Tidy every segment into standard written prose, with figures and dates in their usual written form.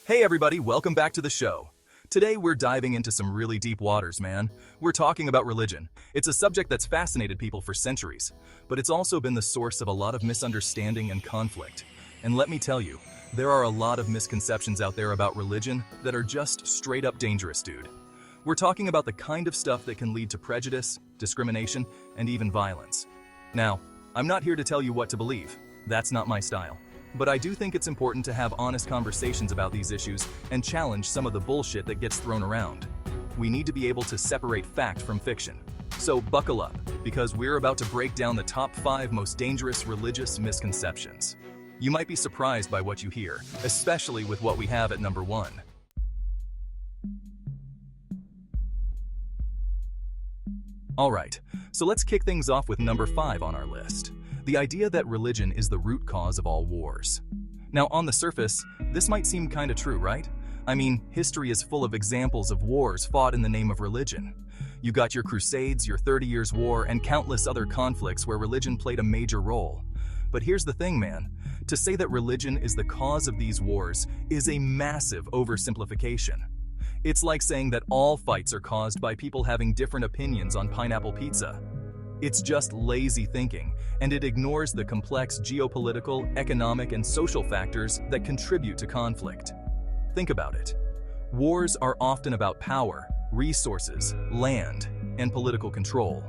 Hey everybody, welcome back to the show. Today we're diving into some really deep waters, man. We're talking about religion. It's a subject that's fascinated people for centuries, but it's also been the source of a lot of misunderstanding and conflict. And let me tell you, there are a lot of misconceptions out there about religion that are just straight up dangerous, dude. We're talking about the kind of stuff that can lead to prejudice, discrimination, and even violence. Now, I'm not here to tell you what to believe. That's not my style. But I do think it's important to have honest conversations about these issues and challenge some of the bullshit that gets thrown around. We need to be able to separate fact from fiction. So buckle up, because we're about to break down the top 5 most dangerous religious misconceptions. You might be surprised by what you hear, especially with what we have at number 1. Alright, so let's kick things off with number 5 on our list. The idea that religion is the root cause of all wars. Now, on the surface, this might seem kinda true, right? I mean, history is full of examples of wars fought in the name of religion. You got your Crusades, your 30 Years' War, and countless other conflicts where religion played a major role. But here's the thing, man. To say that religion is the cause of these wars is a massive oversimplification. It's like saying that all fights are caused by people having different opinions on pineapple pizza. It's just lazy thinking, and it ignores the complex geopolitical, economic, and social factors that contribute to conflict. Think about it. Wars are often about power, resources, land, and political control.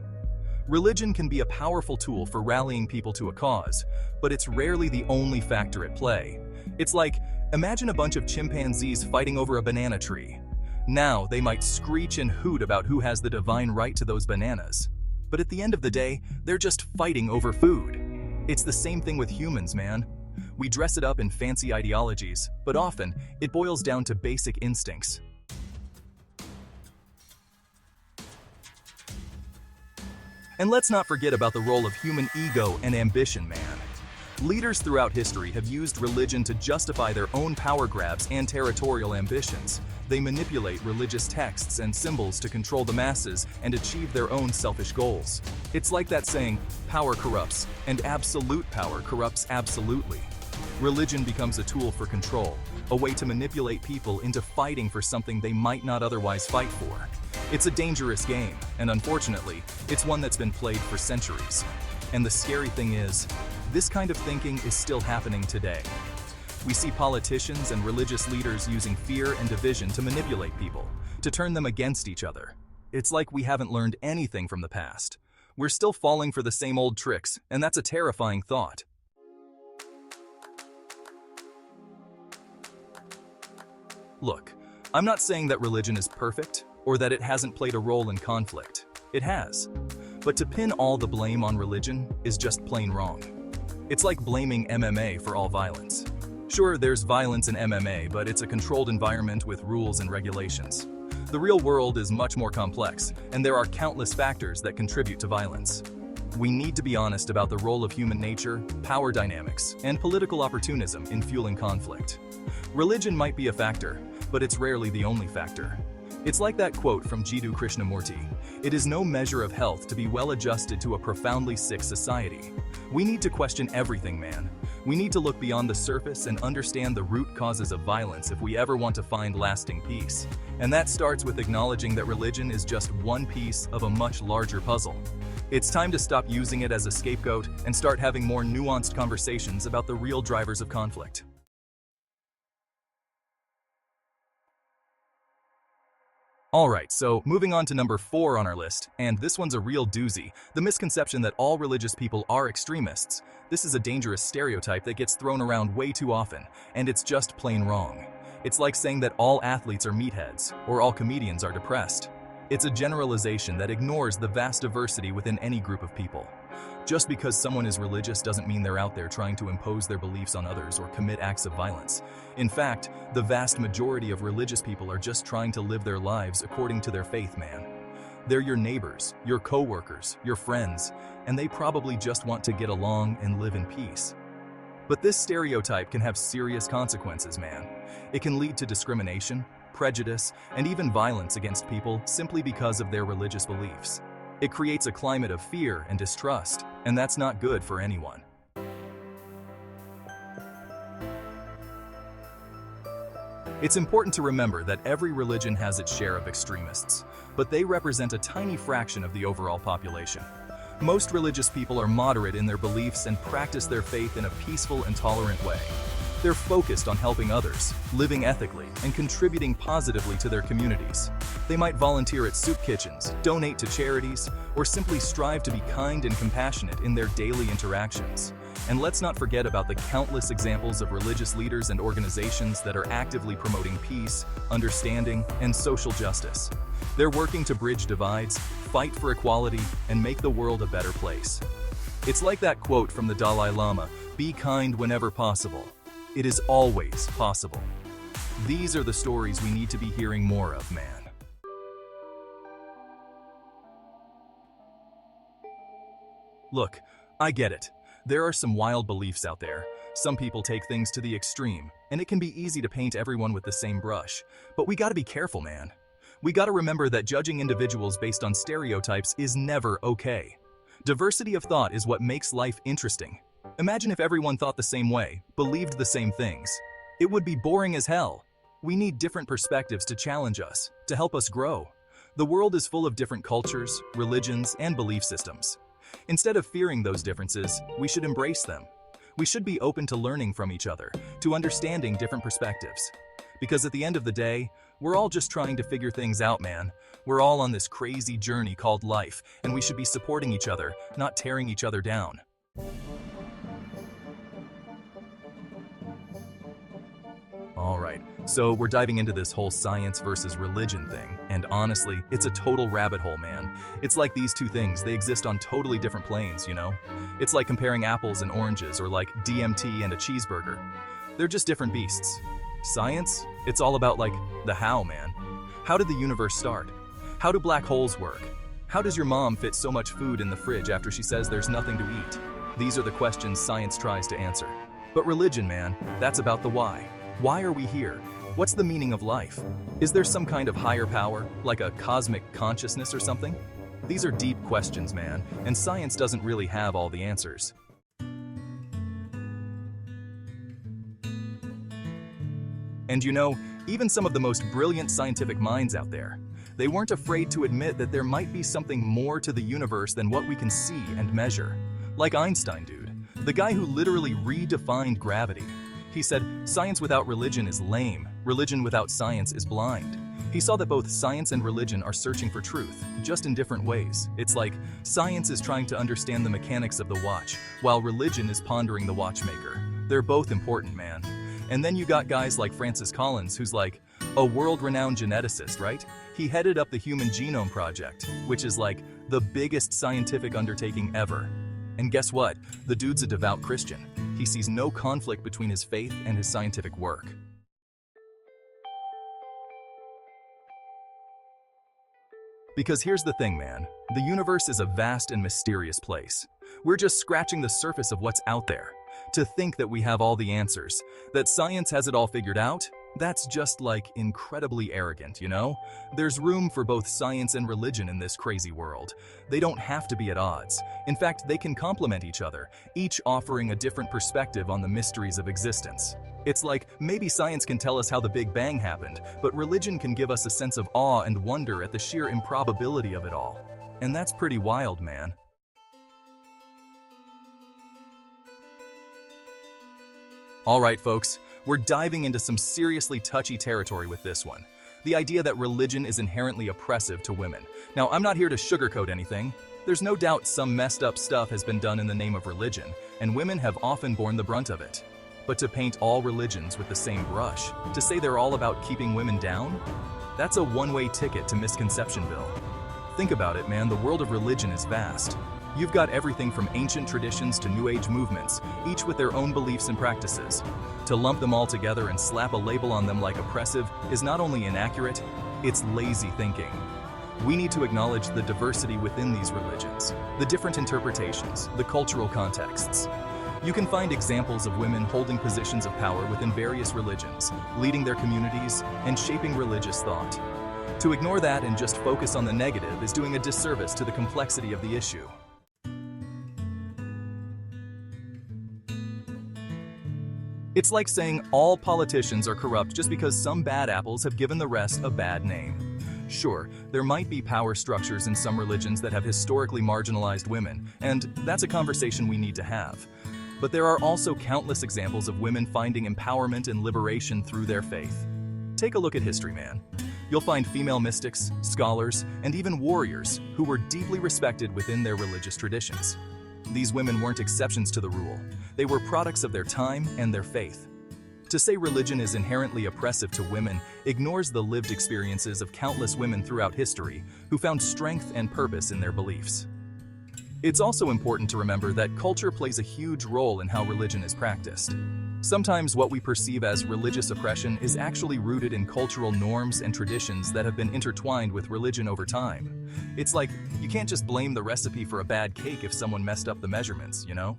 Religion can be a powerful tool for rallying people to a cause, but it's rarely the only factor at play. It's like, imagine a bunch of chimpanzees fighting over a banana tree. Now, they might screech and hoot about who has the divine right to those bananas. But at the end of the day, they're just fighting over food. It's the same thing with humans, man. We dress it up in fancy ideologies, but often, it boils down to basic instincts. And let's not forget about the role of human ego and ambition, man. Leaders throughout history have used religion to justify their own power grabs and territorial ambitions. They manipulate religious texts and symbols to control the masses and achieve their own selfish goals. It's like that saying, power corrupts, and absolute power corrupts absolutely. Religion becomes a tool for control, a way to manipulate people into fighting for something they might not otherwise fight for. It's a dangerous game, and unfortunately, it's one that's been played for centuries. And the scary thing is, this kind of thinking is still happening today. We see politicians and religious leaders using fear and division to manipulate people, to turn them against each other. It's like we haven't learned anything from the past. We're still falling for the same old tricks, and that's a terrifying thought. Look, I'm not saying that religion is perfect, or that it hasn't played a role in conflict. It has. But to pin all the blame on religion is just plain wrong. It's like blaming MMA for all violence. Sure, there's violence in MMA, but it's a controlled environment with rules and regulations. The real world is much more complex, and there are countless factors that contribute to violence. We need to be honest about the role of human nature, power dynamics, and political opportunism in fueling conflict. Religion might be a factor, but it's rarely the only factor. It's like that quote from Jiddu Krishnamurti, "It is no measure of health to be well adjusted to a profoundly sick society." We need to question everything, man. We need to look beyond the surface and understand the root causes of violence if we ever want to find lasting peace. And that starts with acknowledging that religion is just one piece of a much larger puzzle. It's time to stop using it as a scapegoat and start having more nuanced conversations about the real drivers of conflict. Alright, so moving on to number 4 on our list, and this one's a real doozy, the misconception that all religious people are extremists. This is a dangerous stereotype that gets thrown around way too often, and it's just plain wrong. It's like saying that all athletes are meatheads, or all comedians are depressed. It's a generalization that ignores the vast diversity within any group of people. Just because someone is religious doesn't mean they're out there trying to impose their beliefs on others or commit acts of violence. In fact, the vast majority of religious people are just trying to live their lives according to their faith, man. They're your neighbors, your co-workers, your friends, and they probably just want to get along and live in peace. But this stereotype can have serious consequences, man. It can lead to discrimination, prejudice, and even violence against people simply because of their religious beliefs. It creates a climate of fear and distrust, and that's not good for anyone. It's important to remember that every religion has its share of extremists, but they represent a tiny fraction of the overall population. Most religious people are moderate in their beliefs and practice their faith in a peaceful and tolerant way. They're focused on helping others, living ethically, and contributing positively to their communities. They might volunteer at soup kitchens, donate to charities, or simply strive to be kind and compassionate in their daily interactions. And let's not forget about the countless examples of religious leaders and organizations that are actively promoting peace, understanding, and social justice. They're working to bridge divides, fight for equality, and make the world a better place. It's like that quote from the Dalai Lama, "Be kind whenever possible. It is always possible." These are the stories we need to be hearing more of, man. Look, I get it. There are some wild beliefs out there. Some people take things to the extreme, and it can be easy to paint everyone with the same brush. But we gotta be careful, man. We gotta remember that judging individuals based on stereotypes is never okay. Diversity of thought is what makes life interesting. Imagine if everyone thought the same way, believed the same things. It would be boring as hell. We need different perspectives to challenge us, to help us grow. The world is full of different cultures, religions, and belief systems. Instead of fearing those differences, we should embrace them. We should be open to learning from each other, to understanding different perspectives. Because at the end of the day, we're all just trying to figure things out, man. We're all on this crazy journey called life, and we should be supporting each other, not tearing each other down. Alright, so we're diving into this whole science versus religion thing, and honestly, it's a total rabbit hole, man. It's like these two things, they exist on totally different planes, you know? It's like comparing apples and oranges, or like DMT and a cheeseburger. They're just different beasts. Science? It's all about like, the how, man. How did the universe start? How do black holes work? How does your mom fit so much food in the fridge after she says there's nothing to eat? These are the questions science tries to answer. But religion, man, that's about the why. Why are we here? What's the meaning of life? Is there some kind of higher power, like a cosmic consciousness or something? These are deep questions, man, and science doesn't really have all the answers. And you know, even some of the most brilliant scientific minds out there, they weren't afraid to admit that there might be something more to the universe than what we can see and measure. Like Einstein, dude, the guy who literally redefined gravity. He said, "Science without religion is lame. Religion without science is blind." He saw that both science and religion are searching for truth, just in different ways. It's like science is trying to understand the mechanics of the watch, while religion is pondering the watchmaker. They're both important, man. And then you got guys like Francis Collins, who's like a world-renowned geneticist, right? He headed up the Human Genome Project, which is like the biggest scientific undertaking ever. And guess what? The dude's a devout Christian. He sees no conflict between his faith and his scientific work. Because here's the thing, man. The universe is a vast and mysterious place. We're just scratching the surface of what's out there. To think that we have all the answers, that science has it all figured out, that's just like incredibly arrogant, you know? There's room for both science and religion in this crazy world. They don't have to be at odds. In fact, they can complement each other, each offering a different perspective on the mysteries of existence. It's like, maybe science can tell us how the Big Bang happened, but religion can give us a sense of awe and wonder at the sheer improbability of it all. And that's pretty wild, man. Alright folks, we're diving into some seriously touchy territory with this one. The idea that religion is inherently oppressive to women. Now, I'm not here to sugarcoat anything. There's no doubt some messed up stuff has been done in the name of religion, and women have often borne the brunt of it. But to paint all religions with the same brush, to say they're all about keeping women down, that's a one-way ticket to Misconceptionville. Think about it, man, the world of religion is vast. You've got everything from ancient traditions to New Age movements, each with their own beliefs and practices. To lump them all together and slap a label on them like oppressive is not only inaccurate, it's lazy thinking. We need to acknowledge the diversity within these religions, the different interpretations, the cultural contexts. You can find examples of women holding positions of power within various religions, leading their communities, and shaping religious thought. To ignore that and just focus on the negative is doing a disservice to the complexity of the issue. It's like saying all politicians are corrupt just because some bad apples have given the rest a bad name. Sure, there might be power structures in some religions that have historically marginalized women, and that's a conversation we need to have. But there are also countless examples of women finding empowerment and liberation through their faith. Take a look at history, man. You'll find female mystics, scholars, and even warriors who were deeply respected within their religious traditions. These women weren't exceptions to the rule. They were products of their time and their faith. To say religion is inherently oppressive to women ignores the lived experiences of countless women throughout history who found strength and purpose in their beliefs. It's also important to remember that culture plays a huge role in how religion is practiced. Sometimes what we perceive as religious oppression is actually rooted in cultural norms and traditions that have been intertwined with religion over time. It's like, you can't just blame the recipe for a bad cake if someone messed up the measurements, you know?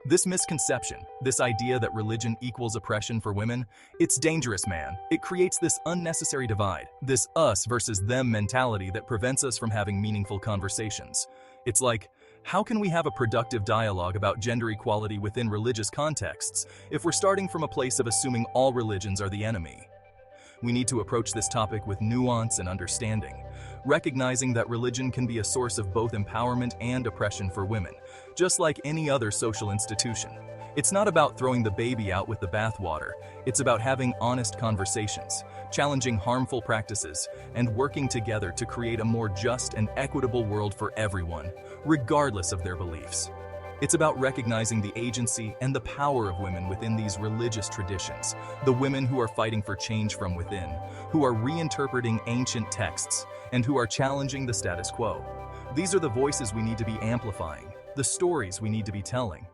This misconception, this idea that religion equals oppression for women, it's dangerous, man. It creates this unnecessary divide, this us versus them mentality that prevents us from having meaningful conversations. It's like, how can we have a productive dialogue about gender equality within religious contexts if we're starting from a place of assuming all religions are the enemy? We need to approach this topic with nuance and understanding, recognizing that religion can be a source of both empowerment and oppression for women, just like any other social institution. It's not about throwing the baby out with the bathwater. It's about having honest conversations, challenging harmful practices, and working together to create a more just and equitable world for everyone, regardless of their beliefs. It's about recognizing the agency and the power of women within these religious traditions, the women who are fighting for change from within, who are reinterpreting ancient texts, and who are challenging the status quo. These are the voices we need to be amplifying, the stories we need to be telling.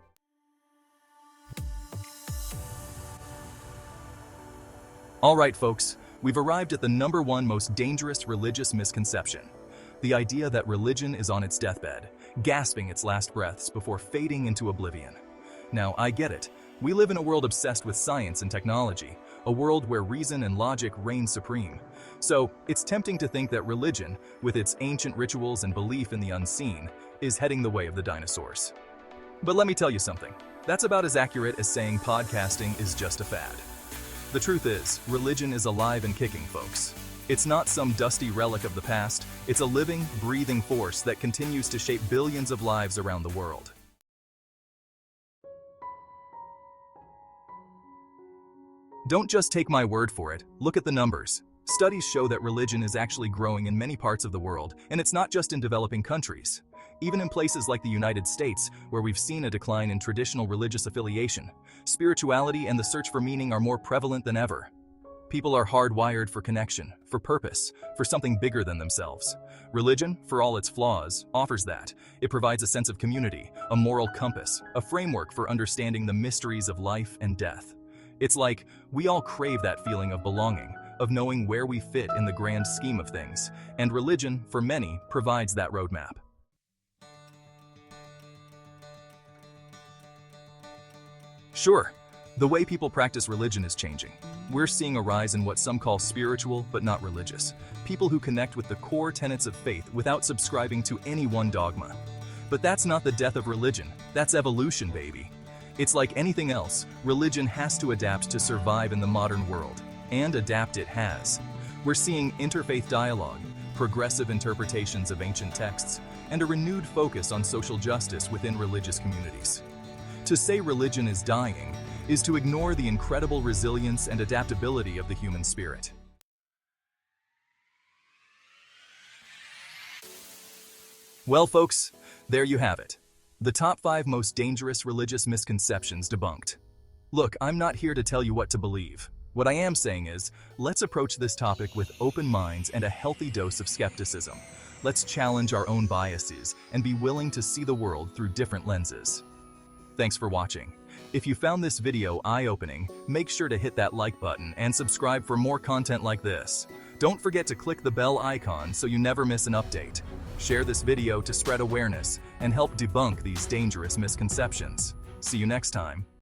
All right, folks, we've arrived at the #1 most dangerous religious misconception. The idea that religion is on its deathbed, gasping its last breaths before fading into oblivion. Now, I get it. We live in a world obsessed with science and technology, a world where reason and logic reign supreme. So, it's tempting to think that religion, with its ancient rituals and belief in the unseen, is heading the way of the dinosaurs. But let me tell you something. That's about as accurate as saying podcasting is just a fad. The truth is, religion is alive and kicking, folks. It's not some dusty relic of the past, it's a living, breathing force that continues to shape billions of lives around the world. Don't just take my word for it, look at the numbers. Studies show that religion is actually growing in many parts of the world, and it's not just in developing countries. Even in places like the United States, where we've seen a decline in traditional religious affiliation, spirituality and the search for meaning are more prevalent than ever. People are hardwired for connection, for purpose, for something bigger than themselves. Religion, for all its flaws, offers that. It provides a sense of community, a moral compass, a framework for understanding the mysteries of life and death. It's like we all crave that feeling of belonging, of knowing where we fit in the grand scheme of things, and religion, for many, provides that roadmap. Sure, the way people practice religion is changing. We're seeing a rise in what some call spiritual but not religious, people who connect with the core tenets of faith without subscribing to any one dogma. But that's not the death of religion, that's evolution, baby. It's like anything else, religion has to adapt to survive in the modern world, and adapt it has. We're seeing interfaith dialogue, progressive interpretations of ancient texts, and a renewed focus on social justice within religious communities. To say religion is dying is to ignore the incredible resilience and adaptability of the human spirit. Well, folks, there you have it. The top 5 most dangerous religious misconceptions debunked. Look, I'm not here to tell you what to believe. What I am saying is, let's approach this topic with open minds and a healthy dose of skepticism. Let's challenge our own biases and be willing to see the world through different lenses. Thanks for watching. If you found this video eye-opening, make sure to hit that like button and subscribe for more content like this. Don't forget to click the bell icon so you never miss an update. Share this video to spread awareness and help debunk these dangerous misconceptions. See you next time.